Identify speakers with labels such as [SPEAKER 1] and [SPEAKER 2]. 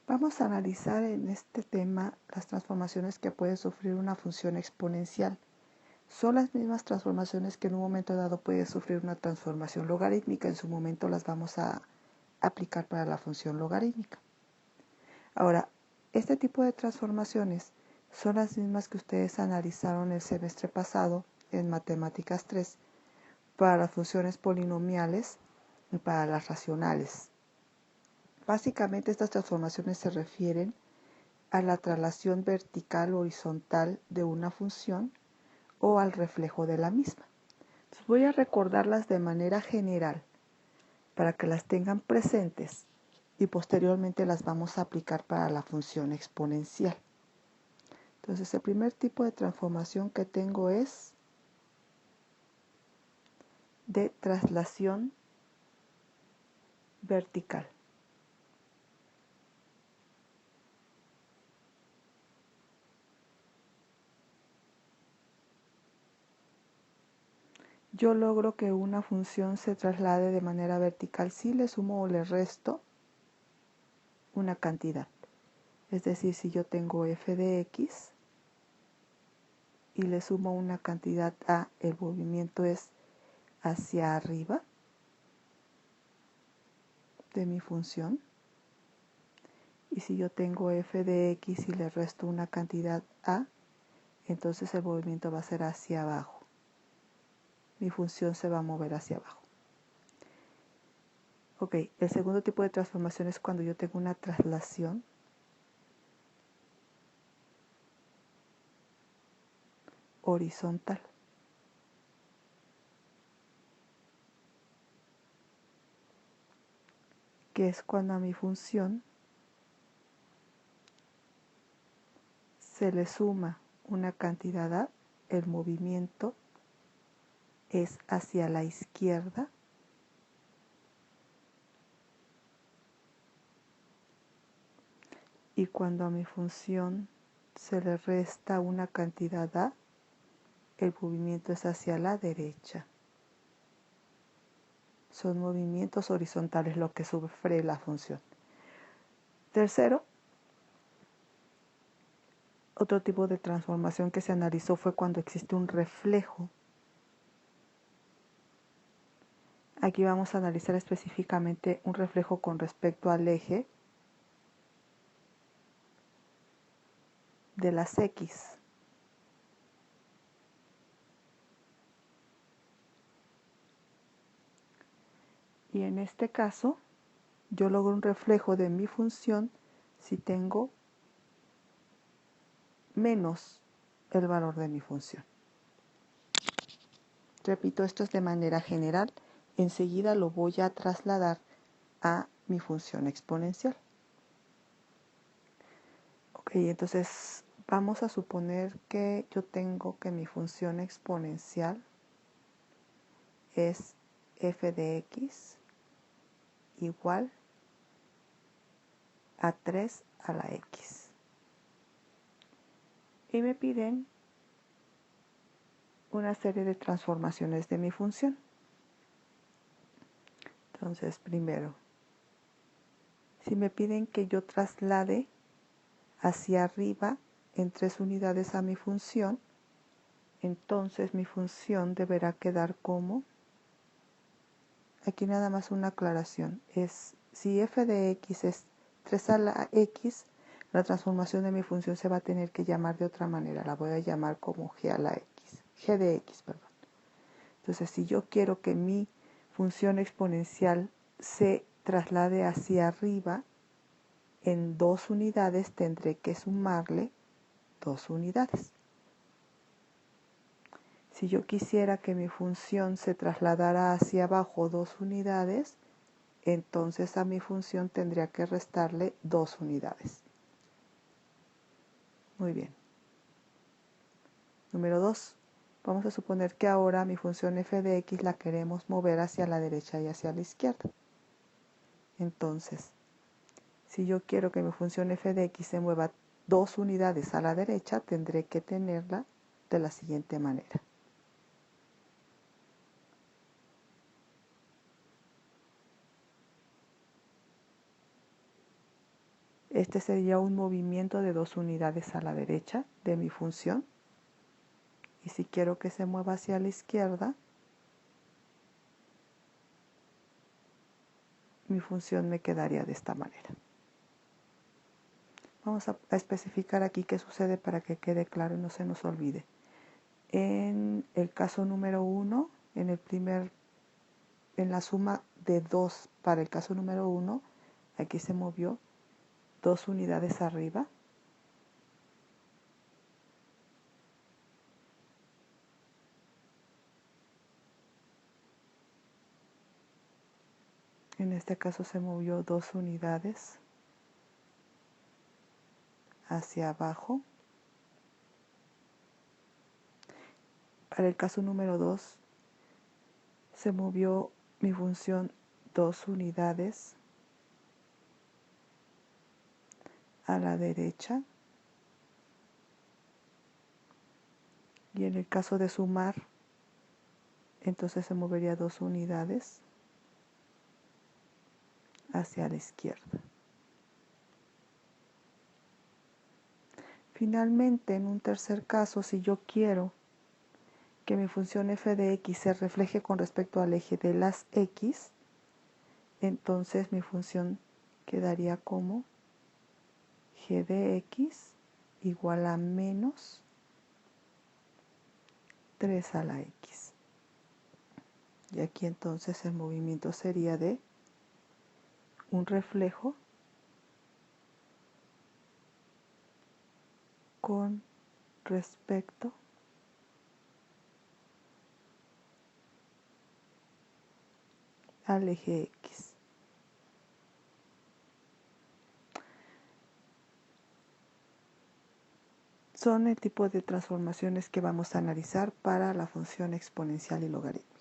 [SPEAKER 1] Vamos a analizar en este tema las transformaciones que puede sufrir una función exponencial. Son las mismas transformaciones que en un momento dado puede sufrir una transformación logarítmica. En su momento las vamos a aplicar para la función logarítmica. Ahora, este tipo de transformaciones son las mismas que ustedes analizaron el semestre pasado en Matemáticas 3 para las funciones polinomiales y para las racionales. Básicamente estas transformaciones se refieren a la traslación vertical o horizontal de una función o al reflejo de la misma. Entonces voy a recordarlas de manera general para que las tengan presentes y posteriormente las vamos a aplicar para la función exponencial. Entonces el primer tipo de transformación que tengo es de traslación vertical. Yo logro que una función se traslade de manera vertical si le sumo o le resto una cantidad. Es decir, si yo tengo f de x y le sumo una cantidad a, el movimiento es hacia arriba de mi función. Y si yo tengo f de x y le resto una cantidad a, entonces el movimiento va a ser hacia abajo. Mi función se va a mover hacia abajo. Ok, el segundo tipo de transformación es cuando yo tengo una traslación horizontal. Que es cuando a mi función se le suma una cantidad a, el movimiento es hacia la izquierda y cuando a mi función se le resta una cantidad a, el movimiento es hacia la derecha. Son movimientos horizontales lo que sufre la función. Tercero, otro tipo de transformación que se analizó fue cuando existe un reflejo. Aquí vamos a analizar específicamente un reflejo con respecto al eje de las X. Y en este caso, yo logro un reflejo de mi función si tengo menos el valor de mi función. Repito, esto es de manera general. Enseguida lo voy a trasladar a mi función exponencial. Ok, entonces vamos a suponer que yo tengo que mi función exponencial es f de x igual a 3 a la x. Y me piden una serie de transformaciones de mi función. Entonces, primero, si me piden que yo traslade hacia arriba en 3 unidades a mi función, entonces mi función deberá quedar como, aquí nada más una aclaración, es si f de x es 3 a la x, la transformación de mi función se va a tener que llamar de otra manera, la voy a llamar como g a la x, g de x, perdón. Entonces, si yo quiero que mi función exponencial se traslade hacia arriba en 2 unidades, tendré que sumarle 2 unidades. Si yo quisiera que mi función se trasladara hacia abajo 2 unidades, entonces a mi función tendría que restarle 2 unidades. Muy bien. Número 2. Vamos a suponer que ahora mi función f de x la queremos mover hacia la derecha y hacia la izquierda. Entonces, si yo quiero que mi función f de x se mueva 2 unidades a la derecha, tendré que tenerla de la siguiente manera. Este sería un movimiento de 2 unidades a la derecha de mi función. Y si quiero que se mueva hacia la izquierda, mi función me quedaría de esta manera. Vamos a especificar aquí qué sucede para que quede claro y no se nos olvide. En el caso número 1, en la suma de 2 para el caso número 1, aquí se movió 2 unidades arriba. En este caso se movió 2 unidades hacia abajo. Para el caso número 2 se movió mi función 2 unidades a la derecha. Y en el caso de sumar, entonces se movería 2 unidades hacia la izquierda. Finalmente, en un tercer caso, si yo quiero que mi función f de x se refleje con respecto al eje de las x, entonces mi función quedaría como g de x igual a menos 3 a la x. Y aquí entonces el movimiento sería de un reflejo con respecto al eje X. Son el tipo de transformaciones que vamos a analizar para la función exponencial y logarítmica.